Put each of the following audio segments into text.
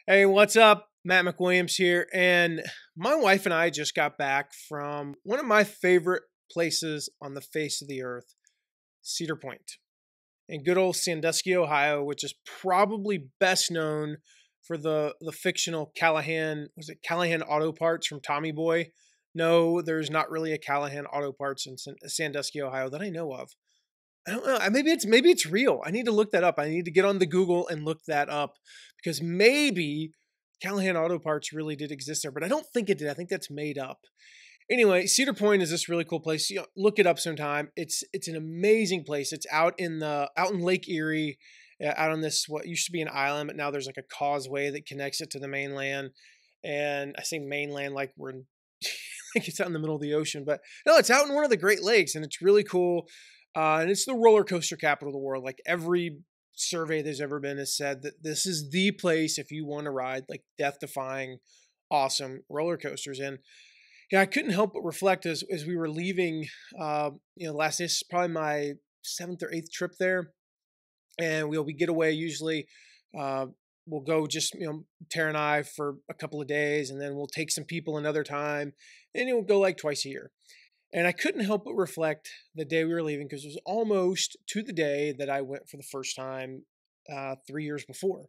Hey, what's up? Matt McWilliams here. And my wife and I just got back from one of my favorite places on the face of the earth, Cedar Point, in good old Sandusky, Ohio, which is probably best known for the fictional Callahan. Was it Callahan Auto Parts from Tommy Boy? No, there's not really a Callahan Auto Parts in Sandusky, Ohio that I know of. I don't know. Maybe it's real. I need to look that up. I need to get on the Google and look that up because maybe Callahan Auto Parts really did exist there, but I don't think it did. I think that's made up. Anyway, Cedar Point is this really cool place. Look it up sometime. It's an amazing place. It's out in Lake Erie, out on this what used to be an island, but now there's like a causeway that connects it to the mainland. And I say mainland like we're in, like it's out in the middle of the ocean, but no, it's out in one of the Great Lakes, and it's really cool. And it's the roller coaster capital of the world. Like every survey there's ever been has said that this is the place if you want to ride like death-defying, awesome roller coasters. And yeah, I couldn't help but reflect as we were leaving. Last day, this is probably my seventh or eighth trip there, and we get away usually. Uh, we'll go just Tara and I for a couple of days, and then we'll take some people another time, and it will go like twice a year. And I couldn't help but reflect the day we were leaving because it was almost to the day that I went for the first time 3 years before.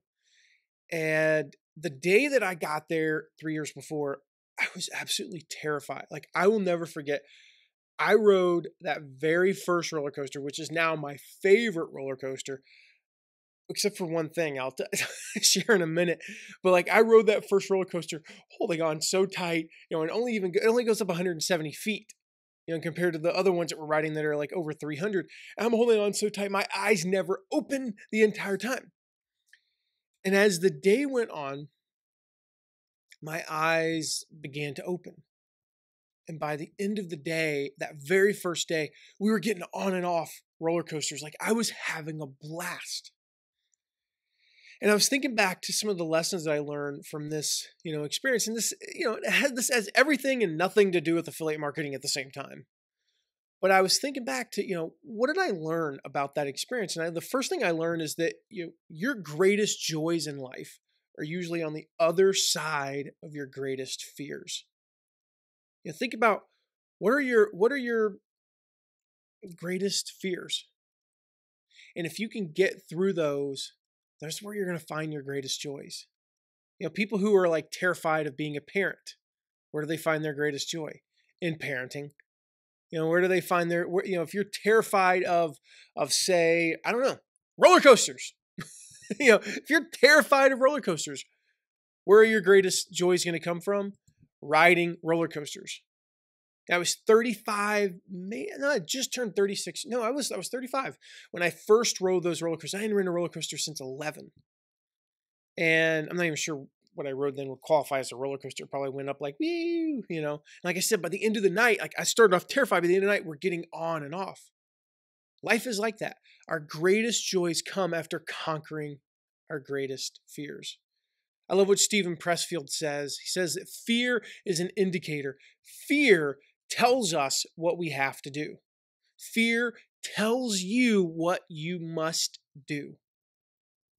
And the day that I got there 3 years before, I was absolutely terrified. Like, I will never forget. I rode that very first roller coaster, which is now my favorite roller coaster, except for one thing share in a minute. But like, I rode that first roller coaster holding on so tight, and it only goes up 170 feet. Compared to the other ones that we're riding that are like over 300. I'm holding on so tight, my eyes never open the entire time. And as the day went on, my eyes began to open. And by the end of the day, that very first day, we were getting on and off roller coasters. Like I was having a blast. And I was thinking back to some of the lessons that I learned from this, experience. And this has everything and nothing to do with affiliate marketing at the same time. But I was thinking back to, what did I learn about that experience? And the first thing I learned is that your greatest joys in life are usually on the other side of your greatest fears. Think about what are your greatest fears? And if you can get through those, that's where you're going to find your greatest joys. People who are like terrified of being a parent, where do they find their greatest joy? In parenting. Where do they find if you're terrified of say, I don't know, roller coasters, if you're terrified of roller coasters, where are your greatest joys going to come from? Riding roller coasters. I was 35, I just turned 36. No, I was 35 when I first rode those roller coasters. I hadn't ridden a roller coaster since 11. And I'm not even sure what I rode then would qualify as a roller coaster. It probably went up like, woo, Like I said, by the end of the night, like I started off terrified. By the end of the night, we're getting on and off. Life is like that. Our greatest joys come after conquering our greatest fears. I love what Stephen Pressfield says. He says that fear is an indicator. Fear tells us what we have to do. Fear tells you what you must do.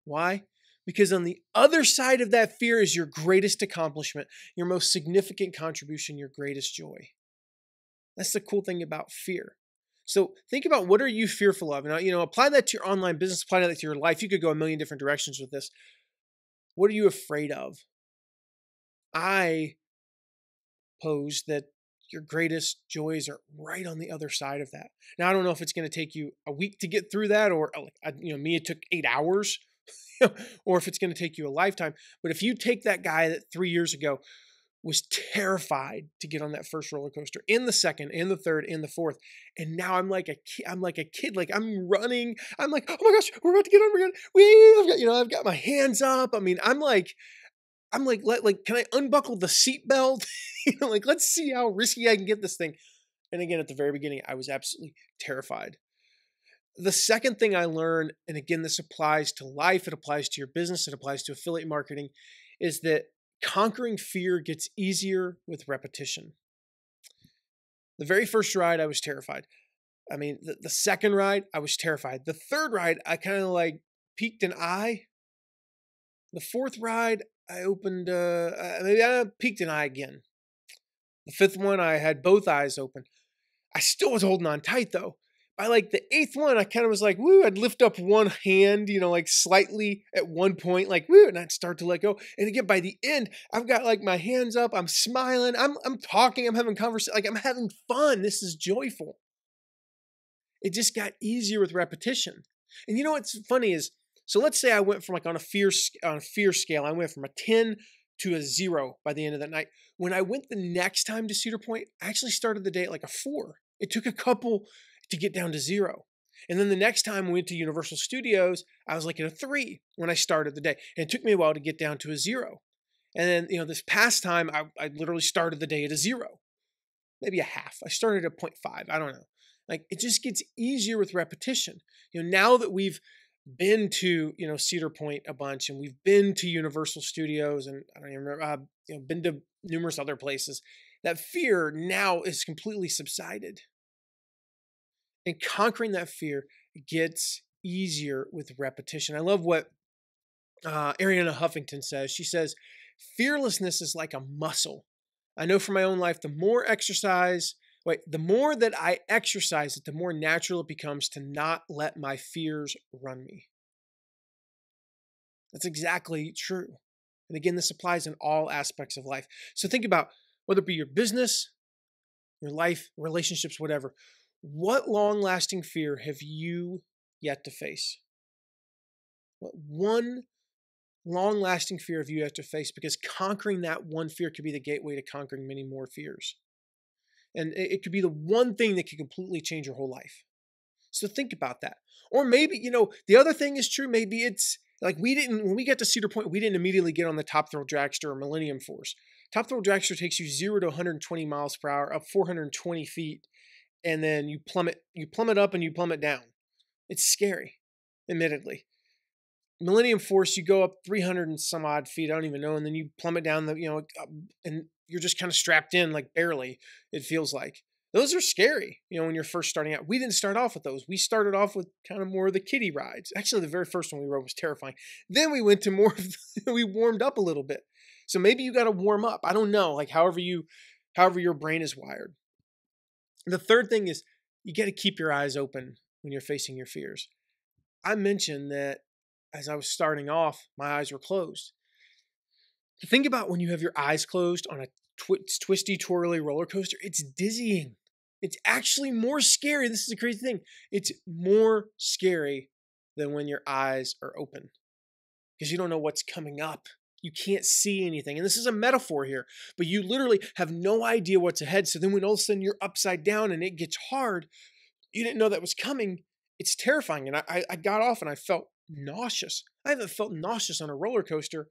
Why? Because on the other side of that fear is your greatest accomplishment, your most significant contribution, your greatest joy. That's the cool thing about fear. So think about, what are you fearful of? Now, apply that to your online business, apply that to your life. You could go a million different directions with this. What are you afraid of? I pose that your greatest joys are right on the other side of that. Now, I don't know if it's going to take you a week to get through that, or me, it took 8 hours. Or if it's going to take you a lifetime. But if you take that guy that 3 years ago was terrified to get on that first roller coaster, and the second, and the third, and the fourth, and now I'm like a kid, like I'm running. I'm like, oh my gosh, we're about to get on. We're gonna, I've got my hands up. I mean, I'm like, can I unbuckle the seatbelt? Like, let's see how risky I can get this thing. And again, at the very beginning, I was absolutely terrified. The second thing I learned, and again, this applies to life, it applies to your business, it applies to affiliate marketing, is that conquering fear gets easier with repetition. The very first ride, I was terrified. I mean, the second ride, I was terrified. The third ride, I kind of like peeked an eye. The fourth ride, I opened, maybe I peeked an eye again. The fifth one, I had both eyes open. I still was holding on tight though. By like the eighth one, I kind of was like, woo, I'd lift up one hand, like slightly at one point, like, woo, and I'd start to let go. And again, by the end, I've got like my hands up, I'm smiling, I'm talking, I'm having conversation, like I'm having fun. This is joyful. It just got easier with repetition. And you know what's funny is, so let's say I went from like on a fear scale, I went from a 10 to a 0 by the end of that night. When I went the next time to Cedar Point, I actually started the day at like a 4. It took a couple to get down to 0. And then the next time we went to Universal Studios, I was like at a 3 when I started the day. And it took me a while to get down to a 0. And then, this past time, I literally started the day at a 0, maybe a half. I started at 0.5. I don't know. Like it just gets easier with repetition. Now that we've been to, Cedar Point a bunch, and we've been to Universal Studios, and I don't even remember, been to numerous other places, that fear now is completely subsided. And conquering that fear gets easier with repetition. I love what Arianna Huffington says. She says, fearlessness is like a muscle. I know from my own life, the more that I exercise it, the more natural it becomes to not let my fears run me. That's exactly true. And again, this applies in all aspects of life. So think about whether it be your business, your life, relationships, whatever. What long-lasting fear have you yet to face? What one long-lasting fear have you yet to face? Because conquering that one fear could be the gateway to conquering many more fears. And it could be the one thing that could completely change your whole life. So think about that. Or maybe, the other thing is true. Maybe it's like when we got to Cedar Point, we didn't immediately get on the Top Thrill Dragster or Millennium Force. Top Thrill Dragster takes you 0 to 120 miles per hour, up 420 feet, and then you plummet up and you plummet down. It's scary, admittedly. Millennium Force, you go up 300 and some odd feet, I don't even know, and then you plummet down and you're just kind of strapped in, like barely, it feels like. Those are scary, when you're first starting out. We didn't start off with those. We started off with kind of more of the kiddie rides. Actually, the very first one we rode was terrifying. Then we went to more of we warmed up a little bit. So maybe you got to warm up. I don't know, like however your brain is wired. The third thing is you got to keep your eyes open when you're facing your fears. I mentioned that as I was starting off, my eyes were closed. Think about when you have your eyes closed on a twisty, twirly roller coaster. It's dizzying. It's actually more scary. This is a crazy thing. It's more scary than when your eyes are open because you don't know what's coming up. You can't see anything. And this is a metaphor here, but you literally have no idea what's ahead. So then when all of a sudden you're upside down and it gets hard, you didn't know that was coming. It's terrifying. And I got off and I felt nauseous. I haven't felt nauseous on a roller coaster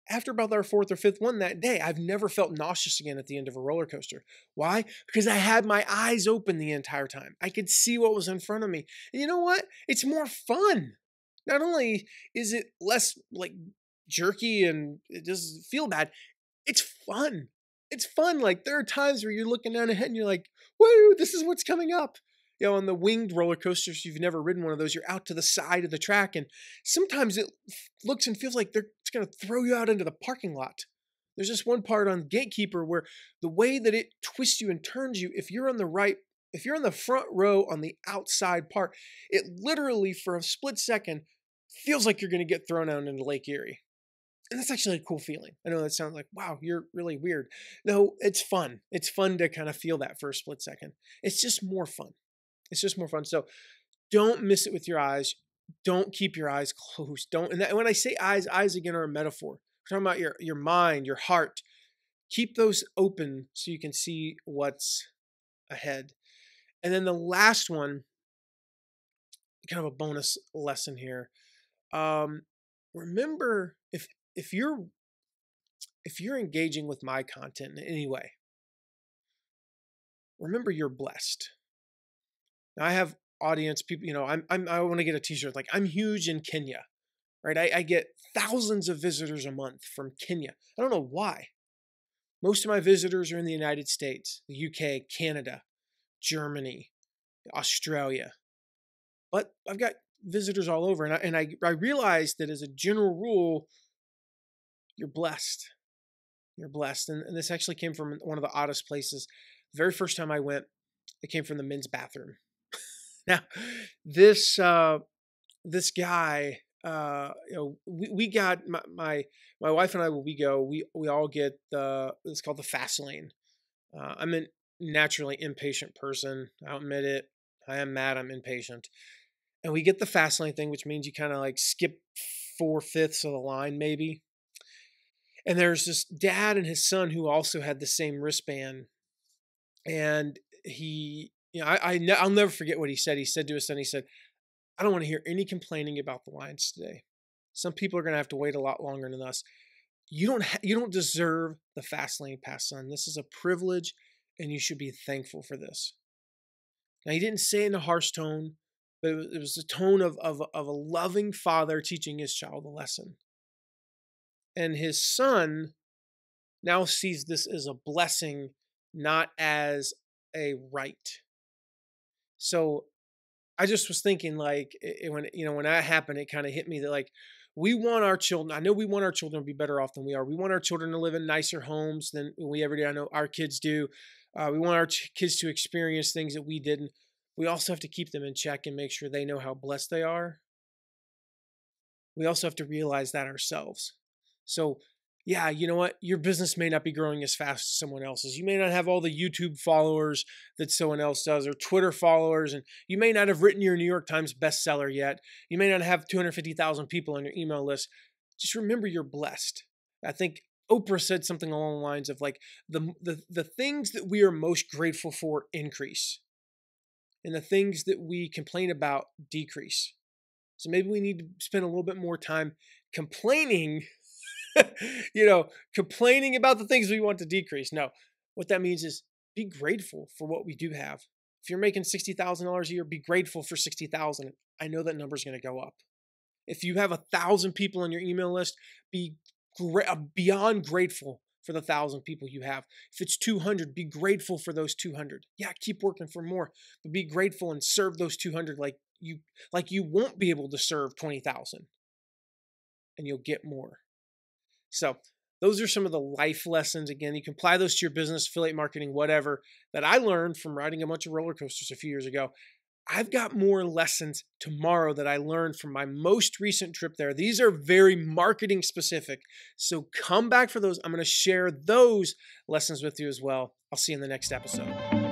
after about our 4th or 5th one that day. I've never felt nauseous again at the end of a roller coaster. Why? Because I had my eyes open the entire time. I could see what was in front of me. And you know what? It's more fun. Not only is it less like jerky and it doesn't feel bad, it's fun. It's fun. Like there are times where you're looking down ahead and you're like, whoa, this is what's coming up. On the winged roller coasters, if you've never ridden one of those, you're out to the side of the track, and sometimes it looks and feels like it's going to throw you out into the parking lot. There's this one part on Gatekeeper where the way that it twists you and turns you, if you're on the front row on the outside part, it literally for a split second feels like you're going to get thrown out into Lake Erie. And that's actually a cool feeling. I know that sounds like, wow, you're really weird. No, it's fun. It's fun to kind of feel that for a split second. It's just more fun. It's just more fun. So don't miss it with your eyes. Don't keep your eyes closed. And when I say eyes again are a metaphor. We're talking about your mind, your heart. Keep those open so you can see what's ahead. And then the last one, kind of a bonus lesson here. Remember, if you're engaging with my content in any way, remember you're blessed. Now I have audience people, I want to get a t-shirt like I'm huge in Kenya, right? I get thousands of visitors a month from Kenya. I don't know why. Most of my visitors are in the United States, the UK, Canada, Germany, Australia. But I've got visitors all over. And I realized that as a general rule, you're blessed. You're blessed. And this actually came from one of the oddest places. The very first time I went, it came from the men's bathroom. Now, this this guy, we got my wife and I, when we go, we all get it's called the fast lane. I'm a naturally impatient person. I'll admit it. I am mad. I'm impatient. And we get the fast lane thing, which means you kind of like skip 4/5 of the line, maybe. And there's this dad and his son who also had the same wristband. And I'll never forget what he said. He said to his son, he said, I don't want to hear any complaining about the lines today. Some people are going to have to wait a lot longer than us. You don't deserve the fast lane pass, son. This is a privilege, and you should be thankful for this. Now, he didn't say it in a harsh tone, but it was the tone of a loving father teaching his child a lesson. And his son now sees this as a blessing, not as a right. So I just was thinking, like, when that happened, it kind of hit me that, like, we want our children, I know we want our children to be better off than we are. We want our children to live in nicer homes than we ever did. I know our kids do. We want our kids to experience things that we didn't. We also have to keep them in check and make sure they know how blessed they are. We also have to realize that ourselves. So, yeah, you know what? Your business may not be growing as fast as someone else's. You may not have all the YouTube followers that someone else does, or Twitter followers, and you may not have written your New York Times bestseller yet. You may not have 250,000 people on your email list. Just remember you're blessed. I think Oprah said something along the lines of, like, the things that we are most grateful for increase, and the things that we complain about decrease. So maybe we need to spend a little bit more time complaining complaining about the things we want to decrease. No, what that means is be grateful for what we do have. If you're making $60,000 a year, be grateful for 60,000. I know that number is going to go up. If you have 1,000 people on your email list, be beyond grateful for the 1,000 people you have. If it's 200, be grateful for those 200. Yeah, keep working for more, but be grateful and serve those 200 like you won't be able to serve 20,000, and you'll get more. So those are some of the life lessons. Again, you can apply those to your business, affiliate marketing, whatever, that I learned from riding a bunch of roller coasters a few years ago. I've got more lessons tomorrow that I learned from my most recent trip there. These are very marketing specific. So come back for those. I'm going to share those lessons with you as well. I'll see you in the next episode.